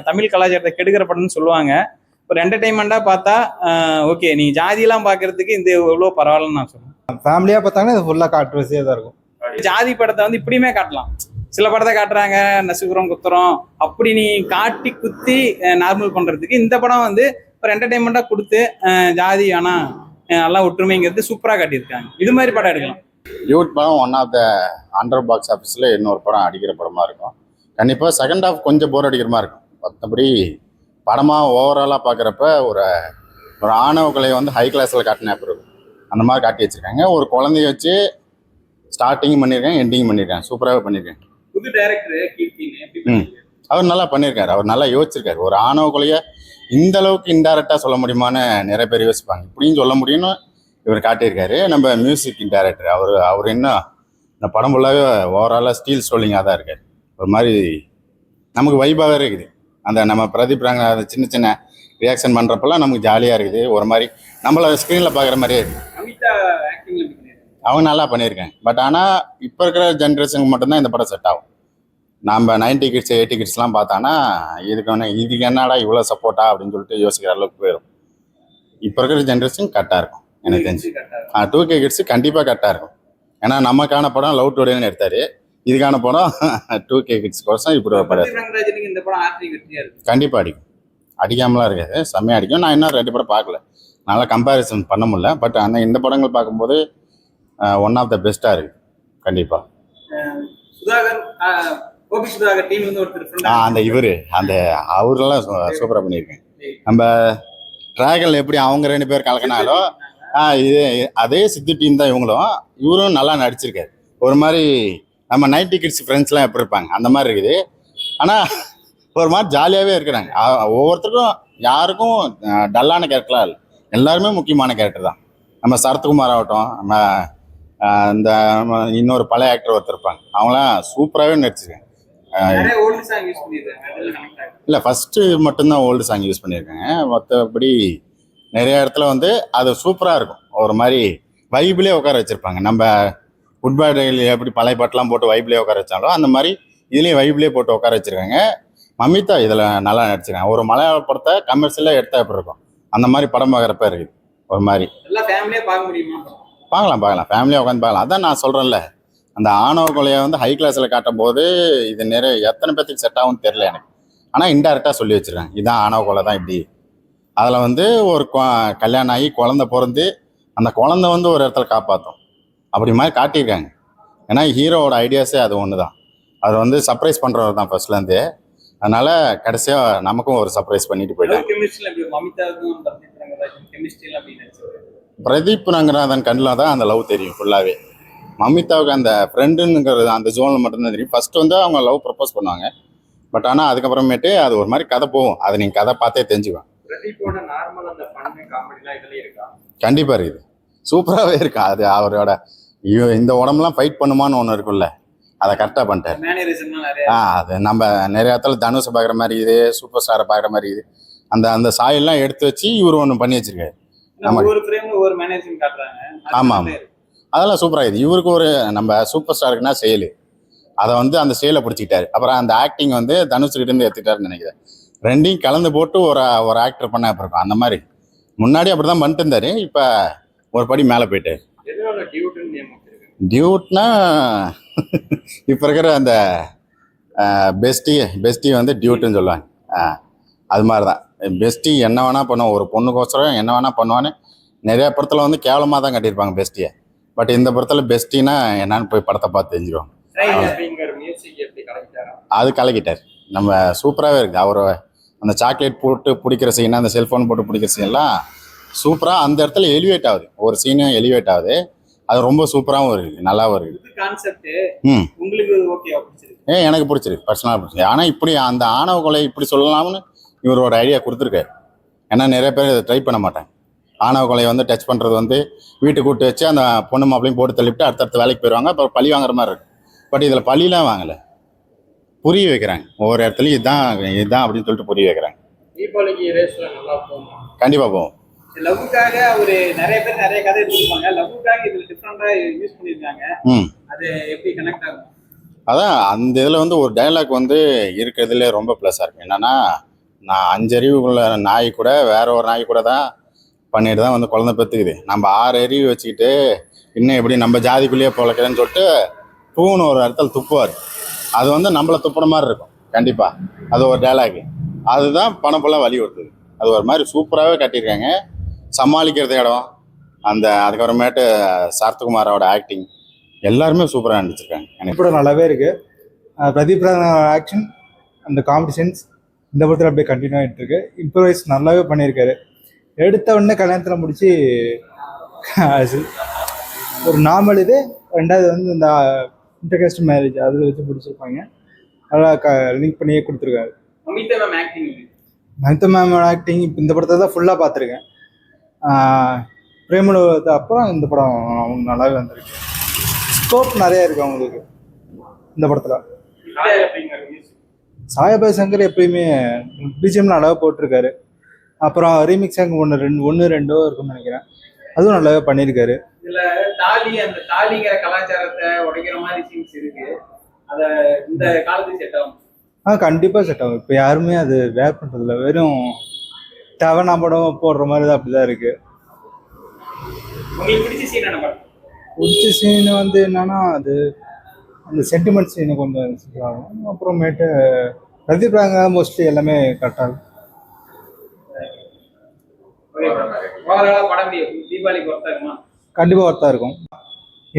தமிழ் கலாச்சாரத்தை கெடுக்கிற படம்னு சொல்லுவாங்க. ஒரு என்டர்டைன்மெண்ட்டாக பார்த்தா ஓகே, நீங்கள் ஜாதியெல்லாம் பார்க்கறதுக்கு இந்த எவ்வளோ பரவாயில்லன்னு நான் சொல்லுவேன். ஃபேமிலியாக பார்த்தாங்கன்னா இது ஃபுல்லாக கான்ட்ரவர்சியாக தான் இருக்கும். ஜாதி படத்தை வந்து இப்படியுமே காட்டலாம். சில படத்தை காட்டுறாங்க நசுக்குறோம் குத்துறோம், அப்படி நீ காட்டி குத்தி நார்மல் பண்ணுறதுக்கு இந்த படம் வந்து ஒரு என்டர்டைன்மெண்ட்டாக கொடுத்து ஜாதி வேணாம் நல்லா ஒற்றுமைங்கிறது சூப்பராக காட்டியிருக்காங்க. இது மாதிரி படம் எடுக்கலாம். யூத் படம் one of the under box ஆஃபீஸில் இன்னொரு படம் அடிக்கிற படமாக இருக்கும். கண்டிப்பாக செகண்ட் ஹாஃப் கொஞ்சம் போர் அடிக்கிற மாதிரி இருக்கும். மற்றபடி படமாக ஓவராலாக பார்க்குறப்ப ஒரு ஆணவ கொலையை வந்து ஹை கிளாஸில் காட்டின அப்புறம் அந்த மாதிரி காட்டி வச்சுருக்காங்க. ஒரு குழந்தைய வச்சு ஸ்டார்டிங் பண்ணியிருக்காங்க, எண்டிங் பண்ணியிருக்காங்க, சூப்பராகவே பண்ணியிருக்காங்க. புது டைரக்டர் அவர் நல்லா பண்ணியிருக்காரு. அவர் நல்லா யோசிச்சிருக்காரு. ஒரு ஆணவ கொலையை இந்த அளவுக்கு இன்டைரக்டாக சொல்ல முடியுமான்னு நிறைய பேர் யோசிப்பாங்க. இப்படின்னு சொல்ல முடியும்னு இவர் காட்டியிருக்காரு. நம்ம மியூசிக் டைரக்டர் அவர் இன்னும் இந்த படம் ஃபுல்லாகவே ஓவராலாக ஸ்டீல் ஸ்டோலிங்காக தான் இருக்கார். ஒரு மாதிரி நமக்கு வைபாகவே இருக்குது. அந்த நம்ம பிரதீப் ரங்கநாத சின்ன சின்ன ரியாக்ஷன் பண்ணுறப்பெல்லாம் நமக்கு ஜாலியாக இருக்குது. ஒரு மாதிரி நம்மளை ஸ்க்ரீனில் பார்க்குற மாதிரியே இருக்குது. அவங்க நல்லா பண்ணியிருக்காங்க. பட் ஆனால் இப்போ இருக்கிற ஜென்ரேஷனுக்கு மட்டும்தான் இந்த படம் செட் ஆகும். நம்ம 90 கிட்ஸ் 80 கிட்ஸ்லாம் பார்த்தானா இதுக்கு என்னடா இவ்வளோ சப்போர்ட்டா அப்படின்னு சொல்லிட்டு யோசிக்கிற அளவுக்கு போயிடும். இப்போ இருக்கிற ஜென்ரேஷன் கரெக்டாக இருக்கும் எனக்கு தெரிஞ்சு. 2K கிட்ஸு கண்டிப்பாக கரெக்டாக இருக்கும். ஏன்னா நமக்கான படம் லவ் டுடேன்னு எடுத்தார். இதுக்கான படம் 2K கிட்ஸ் கோசம் இப்படி ஒரு படம் கண்டிப்பாக அடிக்கும். அடிக்காமலாம் இருக்காது, செம்மையாக அடிக்கும். நான் இன்னும் 2 படம் பார்க்கல, நல்லா கம்பேரிசன் பண்ண முடியல. பட் ஆனால் இந்த படங்கள் பார்க்கும்போது ஒன் ஆஃப் த பெஸ்ட்டாக இருக்குது கண்டிப்பாக. அந்த அவரெல்லாம் சூப்பராக பண்ணியிருக்கேன். நம்ம டிராகன் எப்படி அவங்க 2 பேர் கலக்கினாலும் இது அதே சித்து டீம் தான் இவங்களும். இவரும் நல்லா நடிச்சிருக்காரு. ஒரு மாதிரி நம்ம 90 கிட்ஸ் ஃப்ரெண்ட்ஸ்லாம் எப்படி இருப்பாங்க அந்த மாதிரி இருக்குது. ஆனால் ஒரு மாதிரி ஜாலியாகவே இருக்கிறாங்க. ஒவ்வொருத்தருக்கும் யாருக்கும் டல்லான கேரக்டர்லாம் இல்லை, எல்லாருமே முக்கியமான கேரக்டர் தான். நம்ம சரத்குமார் ஆகட்டும், நம்ம இந்த இன்னொரு பழைய ஆக்டர் ஒருத்தர் இருப்பாங்க, அவங்களாம் சூப்பராகவே நடிச்சிருக்காங்க. இல்லை ஃபஸ்ட்டு மட்டும்தான் ஓல்டு சாங் யூஸ் பண்ணியிருக்காங்க. மற்றபடி நிறைய இடத்துல வந்து அது சூப்பராக இருக்கும். ஒரு மாதிரி வைப்லேயே உட்கார வச்சுருப்பாங்க. நம்ம ஃபுட்பால் எப்படி பழைய பாட்டெலாம் போட்டு வைப்லேயே உட்கார வச்சாலும் அந்த மாதிரி இதுலேயும் வைப்லேயே போட்டு உட்கார வச்சுருக்காங்க. மமிதா இதில் நல்லா நடிச்சிருக்காங்க. ஒரு மலையாள படத்தை கமர்ஷியலாக எடுத்தால் எப்படி இருக்கும் அந்த மாதிரி படம் பார்க்குறப்ப இருக்குது. ஒரு மாதிரி பார்க்கலாம் ஃபேமிலியாக உட்காந்து பார்க்கலாம். அதான் நான் சொல்கிறேன்ல, அந்த ஆணவ கொலையை வந்து ஹை கிளாஸில் காட்டும் போது இது நிறைய எத்தனை பேர்த்துக்கு செட் ஆகும்னு தெரில எனக்கு. ஆனால் இன்டெரக்டாக சொல்லி வச்சுருக்காங்க, இதுதான் ஆணவ கொலை தான் இப்படி. அதில் வந்து ஒரு கல்யாணம் ஆகி குழந்தை பிறந்து அந்த குழந்தை வந்து ஒரு இடத்துல காப்பாற்றும் அப்படி மாதிரி காட்டியிருக்காங்க. ஏன்னா ஹீரோவோட ஐடியாஸே அது ஒன்று தான். அது வந்து சர்ப்ரைஸ் பண்ணுறவர் தான் ஃபர்ஸ்ட்லேருந்து. அதனால் கடைசியாக நமக்கும் ஒரு சர்ப்ரைஸ் பண்ணிட்டு போயிட்டாங்க. பிரதீப் ரங்கநாதன் கண்ணில் தான் அந்த லவ் தெரியும் ஃபுல்லாகவே. மமிதாவுக்கு அந்த ஃப்ரெண்டுங்கிறது அந்த ஜோனில் மட்டும்தான் தெரியும். ஃபர்ஸ்ட் வந்து அவங்க லவ் ப்ரப்போஸ் பண்ணுவாங்க. பட் ஆனால் அதுக்கப்புறமேட்டு அது ஒரு மாதிரி கதை போகும். அதை நீங்கள் கதை பார்த்தே தெரிஞ்சுக்குவேன். கண்டிப்பாக இருக்குது, சூப்பராகவே இருக்கு. அது அவரோட இந்த உடம்புலாம் ஃபைட் பண்ணுமான்னு ஒன்று இருக்குல்ல, அதை கரெக்டாக பண்ணிட்டார். அது நம்ம நிறைய இடத்துல தனுஷை பார்க்குற மாதிரி இது, சூப்பர் ஸ்டாரை பார்க்குற மாதிரி இது, அந்த சாயெல்லாம் எடுத்து வச்சு இவர் ஒன்று பண்ணி வச்சிருக்காரு. ஆமாம் அதெல்லாம் சூப்பராக இது. இவருக்கு ஒரு நம்ம சூப்பர் ஸ்டாருக்குன்னா செயலு, அதை வந்து அந்த செயலை பிடிச்சிக்கிட்டாரு. அப்புறம் அந்த ஆக்டிங் வந்து தனுஷ்கிட்ட இருந்து எடுத்துக்கிட்டாருன்னு நினைக்கிறேன். ரெண்டையும் கலந்து போட்டு ஒரு ஆக்டர் பண்ண இருக்கும். அந்த மாதிரி முன்னாடி அப்படி தான் பண்ணிட்டு இருந்தாரு, இப்போ ஒரு படி மேலே போயிட்டாரு. டியூட்னா இப்போ இருக்கிற அந்த பெஸ்டி வந்து டியூட்டுன்னு சொல்லுவாங்க. அது மாதிரி தான் பெஸ்டி என்ன வேணால் பண்ணுவோம். ஒரு பொண்ணுக்கோசரம் என்ன வேணால் பண்ணுவான்னு நிறைய படத்தில் வந்து கேவலமாக தான் கட்டியிருப்பாங்க பெஸ்டியை. பட் இந்த படத்தில் பெஸ்டினா என்னன்னு போய் படத்தை பார்த்து தெரிஞ்சிருவாங்க. அது கலக்கிட்டார். நம்ம சூப்பராகவே இருக்குது. அவர் அந்த சாக்லேட் போட்டு பிடிக்கிற சீன், அந்த செல்ஃபோன் போட்டு பிடிக்கிற சீன்லாம் சூப்பராக அந்த இடத்துல எலிவேட் ஆகுது. ஒரு சீனும் எலிவேட் ஆகுது. அது ரொம்ப சூப்பராகவும் இருக்குது, நல்லாவும் இருக்குது. எனக்கு பிடிச்சிருக்கு, பர்சனலாக பிடிச்சிருக்கு. ஆனால் இப்படி அந்த ஆணவ கொலை இப்படி சொல்லலாம்னு இவரோட ஐடியா கொடுத்துருக்காரு. ஏன்னா நிறைய பேர் இதை ட்ரை பண்ண மாட்டாங்க. ஆணவ கொலையை வந்து டச் பண்ணுறது வந்து வீட்டுக்கு கூட்டு வச்சு அந்த பொண்ணு மாப்பிளையும் போட்டு தள்ளிவிட்டு அடுத்தடுத்த வேலைக்கு போயிடுவாங்க. அப்புறம் பழி வாங்குற மாதிரி இருக்குது. பட் இதில் பழிலாம் வாங்கலை, புரிய வைக்கிறாங்க. ஒவ்வொரு இடத்துலையும் இதுதான் அப்படின்னு சொல்லிட்டு புரிய வைக்கிறாங்க. கண்டிப்பாக போவோம். லவ்வுக்காக ஒரு நிறைய பேர் நிறைய கதை எடுத்துருப்பாங்க. லவ்வுக்காக இதுல டிஃபரெண்டா யூஸ் பண்ணிருக்காங்க. அது எப்படி கனெக்ட் ஆகும்? அதான் அந்த இதில் வந்து ஒரு டயலாக் வந்து இருக்கிறதுல ரொம்ப ப்ளஸ்ஸாக இருக்குது. என்னன்னா நான் 5 அறிவுக்குள்ள நாய் கூட வேற ஒரு நாய் கூட தான் பண்ணிட்டு தான் வந்து குழந்தை பெற்றுக்குது. நம்ம 6 அறிவு வச்சுக்கிட்டு இன்னும் எப்படி நம்ம ஜாதிக்குள்ளேயே பொழைக்கிறேன்னு சொல்லிட்டு பூன்னு ஒரு இடத்துல துப்புவார். அது வந்து நம்மளை துப்புன மாதிரி இருக்கும் கண்டிப்பாக. அது ஒரு டைலாக். அதுதான் பணம் ஃபுல்லாக வலியுறுத்துது. அது ஒரு மாதிரி சூப்பராகவே கட்டியிருக்காங்க. சமாளிக்கிறது இடம் அதுக்கப்புறமேட்டு சரத்குமாரோட ஆக்டிங் எல்லாருமே சூப்பராக நடிச்சிருக்காங்க. எனக்கு படம் நல்லாவே இருக்கு. பிரதீப் ஆக்ஷன், அந்த காமெடி சென்ஸ் இந்த படத்தில் அப்படியே கண்டினியூ ஆகிட்டு இருக்கு. இம்ப்ரூவைஸ் நல்லாவே பண்ணியிருக்காரு. எடுத்த உடனே கல்யாணத்தில் முடிச்சு ஒரு நார்மல் இது. ரெண்டாவது வந்து இந்த இன்டர்காஸ்ட் மேரேஜ் அதில் வச்சு பிடிச்சிருப்பாங்க. நல்லா லிங்க் பண்ணியே கொடுத்துருக்காரு. மமிதா மேமோட ஆக்டிங் இப்போ இந்த படத்தை தான் ஃபுல்லாக பார்த்துருக்கேன். பிரேமலோகத்து அப்புறம் இந்த படம் நல்லாவே வந்திருக்கு. ஸ்கோப் நிறையா இருக்குது அவங்களுக்கு இந்த படத்தில். சாயபாய் சங்கர் எப்பயுமே பிஜிஎம் நல்லாவே போட்டிருக்காரு. அப்புறம் ரீமிக்ஸ் சாங் ஒன்று ரெண்டோ இருக்குன்னு நினைக்கிறேன், அதுவும் நல்லாவே பண்ணியிருக்காரு. இதுல அந்த தாலிங்கிற கலாச்சாரத்தை உடைக்கிற மாதிரி சீன்ஸ் இருக்கு. அத இந்த காலத்துக்கு செட் ஆகும். கண்டிப்பாக செட் ஆகும். இப்போ யாருமே அது வேர் பண்ணுறதில்ல. வெறும் தேவனா படம் போடுற மாதிரி தான் அப்படிதான் இருக்கு. உங்களுக்கு பிடிச்ச சீன் என்ன? பிடிச்ச சீன் வந்து என்னன்னா அது அந்த சென்டிமெண்ட் சீனு கொஞ்சம் ஆகும். அப்புறமேட்டு பிரதிபாங்க மோஸ்ட்லி எல்லாமே கரெக்டாக இருக்கும். தீபாவளிக்கு ஒர்த்தா இருக்குமா? கண்டிப்பாக ஒர்த்தாக இருக்கும்.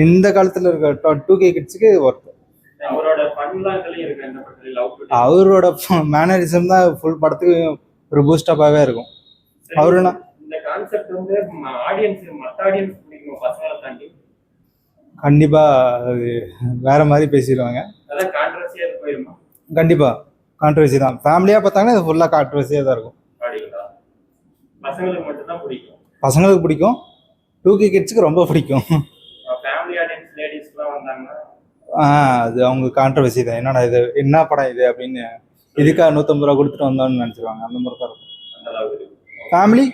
இந்த காலத்தில் இருக்க 2K கிட்ஸுக்கு ஒர்த்து. அவரோட மேனரிசம் தான் ஃபுல் படத்துக்கு ஒரு பூஸ்டப்பாகவே இருக்கும். அவருனா கண்டிப்பா அது வேற மாதிரி பேசிடுவாங்க. கண்டிப்பா கான்ட்ரவர்சி தான். ஃபேமிலியா பார்த்தாங்கன்னா இது ஃபுல்லா கான்ட்ரவர்சியா தான் இருக்கும். பசங்களுக்கு பிடிக்கும், 2K கிட்ஸுக்கு ரொம்ப பிடிக்கும். அது அவங்க கான்ட்ரவர்சி தான். என்னடா இது, என்ன படம் இது அப்படின்னு, இதுக்காக 150 ரூபா கொடுத்துட்டு வந்தோம்னு நினைச்சிருவாங்க. அந்த மாதிரி தான் இருக்கும். ஃபேமிலி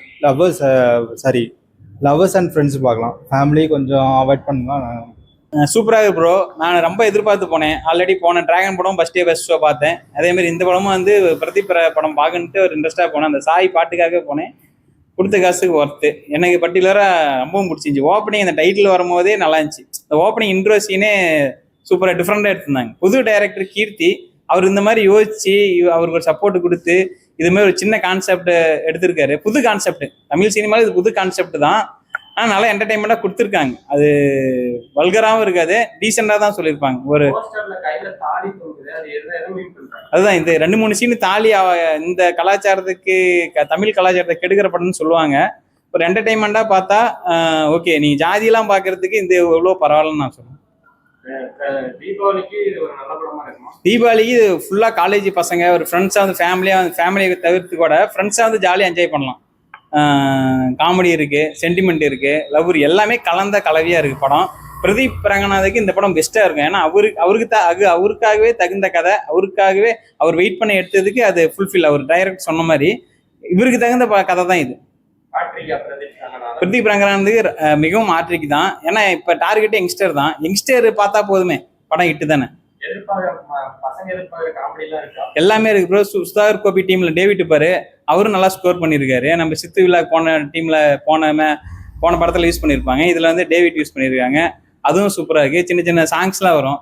லவ்வர்ஸ் அண்ட் ஃப்ரெண்ட்ஸ் பார்க்கலாம். ஃபேமிலி கொஞ்சம் அவாய்ட் பண்ணலாம். சூப்பராக ப்ரோ. நான் ரொம்ப எதிர்பார்த்து போனேன். ஆல்ரெடி போன டிராகன் படம் ஃபர்ஸ்ட் ஷோ பார்த்தேன். அதேமாதிரி இந்த படமும் வந்து பிரதீப் படம் பார்க்கணுன்ட்டு ஒரு இன்ட்ரெஸ்டாக போனேன். அந்த சாய் பாட்டுக்காக போனேன். கொடுத்த காசுக்கு ஒர்த்து. எனக்கு பர்டிகுலராக ரொம்பவும் பிடிச்சிருந்துச்சி. ஓப்பனிங் அந்த டைட்டில் வரும்போதே நல்லா இருந்துச்சு. இந்த ஓப்பனிங் இன்ட்ரோ சீனே சூப்பராக டிஃப்ரெண்டாக எடுத்திருந்தாங்க. புது டைரக்டர் கீர்த்தி அவர் இந்த மாதிரி யோசிச்சு அவருக்கு ஒரு சப்போர்ட் கொடுத்து இதுமாதிரி ஒரு சின்ன கான்செப்ட் எடுத்திருக்காரு. புது கான்செப்ட், தமிழ் சினிமாவில் இது புது கான்செப்ட் தான். ஆனால் நல்லா என்டர்டைன்மெண்ட்டாக கொடுத்துருக்காங்க. அது வல்கராகவும் இருக்காது, டீசெண்டாக தான் சொல்லியிருப்பாங்க. ஒரு அதுதான் இந்த 2-3 சீனு தாலி இந்த கலாச்சாரத்துக்கு தமிழ் கலாச்சாரத்தை கெடுக்கிற படம்னு சொல்லுவாங்க. ஒரு என்டர்டைன்மெண்ட்டாக பார்த்தா ஓகே, நீங்கள் ஜாதியெல்லாம் பார்க்கறதுக்கு இந்த எவ்வளோ பரவாயில்லன்னு நான் சொல்லுவேன். தீபாவளிக்கு இது ஃபுல்லாக காலேஜ் பசங்க ஒரு ஃப்ரெண்ட்ஸாக வந்து ஃபேமிலியை தவிர்த்து கூட ஃப்ரெண்ட்ஸாக வந்து ஜாலியாக என்ஜாய் பண்ணலாம். காமெடி இருக்கு, சென்டிமெண்ட் இருக்கு, லவ் எல்லாமே கலந்த கலவையா இருக்கு படம். பிரதீப் ரங்கநாதனுக்கு இந்த படம் பெஸ்டா இருக்கும். ஏன்னா அவருக்காகவே தகுந்த கதை, அவருக்காகவே அவர் வெயிட் பண்ணி எடுத்ததுக்கு அது ஃபுல்ஃபில். அவர் டைரக்ட் சொன்ன மாதிரி இவருக்கு தகுந்த கதை தான் இது. பிரதீப் ரங்கநாதனுக்கு மிகவும் ஆட்ரிக்கு தான். ஏன்னா இப்ப டார்கெட் யங்ஸ்டர் தான். யங்ஸ்டர் பார்த்தா போதுமே, படம் ஹிட்டு தானே. எல்லாமே இருக்கு ப்ரோ. சுதாகர் கோபி டீம்ல டேவிட் இருப்பாரு, அவரும் நல்லா ஸ்கோர் பண்ணியிருக்காரு. நம்ம சித்து விழா போன டீம்ல போன படத்துல யூஸ் பண்ணியிருப்பாங்க. இதுல வந்து டேவிட் யூஸ் பண்ணியிருக்காங்க. அதுவும் சூப்பரா இருக்கு. சின்ன சின்ன சாங்ஸ்லாம் வரும்,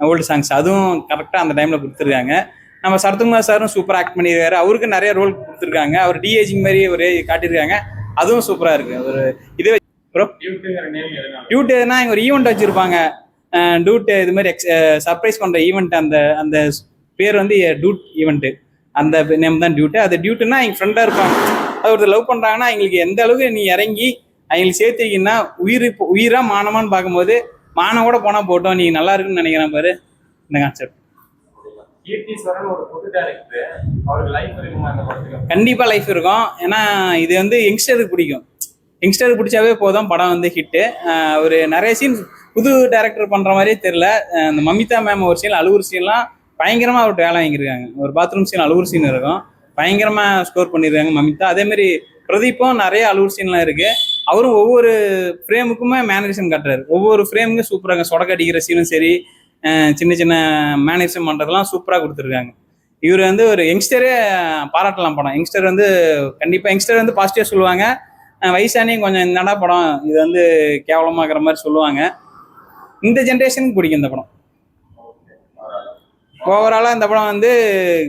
ஓல்டு சாங்ஸ், அதுவும் கரெக்டா அந்த டைம்ல கொடுத்துருக்காங்க. நம்ம சரத்குமார் சாரும் சூப்பரா ஆக்ட் பண்ணியிருக்காரு. அவருக்கு நிறைய ரோல் கொடுத்துருக்காங்க. அவர் டிஏஜிங் மாதிரி ஒரு காட்டியிருக்காங்க. அதுவும் சூப்பரா இருக்கு. ஒரு இதே ப்ரோ டியூட்னா இங்க ஒரு ஈவெண்ட் வச்சிருப்பாங்க. டூட் இது மாதிரி சர்ப்ரைஸ் பண்ற ஈவெண்ட். அந்த பேர் வந்து டூட் ஈவெண்ட். அந்த நேம் தான் டியூட்டு. அது டியூட்டுன்னா எங்க ஃப்ரெண்டா இருப்பாங்க. அது ஒருத்தர் லவ் பண்றாங்கன்னா எங்களுக்கு எந்த அளவுக்கு நீ இறங்கி அவங்களுக்கு சேர்த்துக்கிங்கன்னா உயிரா மானமான்னு பார்க்கும்போது மானவோட போனா போட்டோம், நீ நல்லா இருக்குன்னு நினைக்கிறேன் பாரு இந்த கான்செப்ட். கண்டிப்பா லைஃப் இருக்கும். ஏன்னா இது வந்து யங்ஸ்டருக்கு பிடிக்கும். யங்ஸ்டருக்கு பிடிச்சாவே போதும், படம் வந்து ஹிட்டு. ஒரு நிறைய சீன் புது டைரக்டர் பண்ற மாதிரியே தெரியல. அந்த மமிதா மேம் ஒரு சீன் அழுவுற சீன்லாம் பயங்கரமா அவர்கிட்ட வேலை வாங்கியிருக்காங்க. ஒரு பாத்ரூம் சீன் அழுவுற சீன் இருக்கும், பயங்கரமா ஸ்கோர் பண்ணியிருக்காங்க மமிதா. அதே மாதிரி பிரதீப்பும் நிறைய அழுவுற சீன்லாம் இருக்கு. அவரும் ஒவ்வொரு ஃப்ரேமுக்குமே மேனரிசம் காட்டுறாரு. ஒவ்வொரு ஃப்ரேமுக்கும் சூப்பராக சொடக்க அடிக்கிற சீனும் சரி, சின்ன சின்ன மேனரிசம் பண்றதெல்லாம் சூப்பராக கொடுத்துருக்காங்க. இவர் வந்து ஒரு யங்ஸ்டரே பாராட்டலாம் படம். யங்ஸ்டர் வந்து கண்டிப்பாக யங்ஸ்டர் வந்து பாசிட்டிவாக சொல்லுவாங்க. வயசானியும் கொஞ்சம் என்னடா படம் இது வந்து கேவலமாக்குற மாதிரி சொல்லுவாங்க. இந்த ஜென்ரேஷனுக்கு பிடிக்கும் இந்த படம். ஓவராலாக இந்த படம் வந்து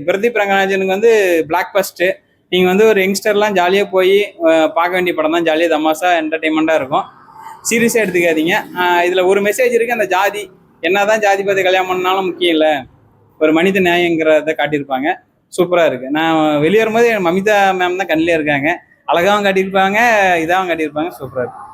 பிரதீப் ரங்கராஜனுக்கு வந்து பிளாக் பஸ்ட்டு. நீங்கள் வந்து ஒரு யங்ஸ்டர்லாம் ஜாலியாக போய் பார்க்க வேண்டிய படம் தான். ஜாலியாக தமாசா என்டர்டெயின்மெண்ட்டாக இருக்கும். சீரியஸாக எடுத்துக்காதீங்க. இதில் ஒரு மெசேஜ் இருக்குது. அந்த ஜாதி என்னதான் ஜாதி பார்த்து கல்யாணம் பண்ணாலும் முக்கியம் இல்லை, ஒரு மனித நியாயங்கிறத காட்டியிருப்பாங்க. சூப்பராக இருக்குது. நான் வெளியேறும்போது மமிதா மேம் தான் கண்ணிலே இருக்காங்க. அழகாகவும் காட்டியிருப்பாங்க, இதாகவும் காட்டியிருப்பாங்க. சூப்பராக இருக்குது.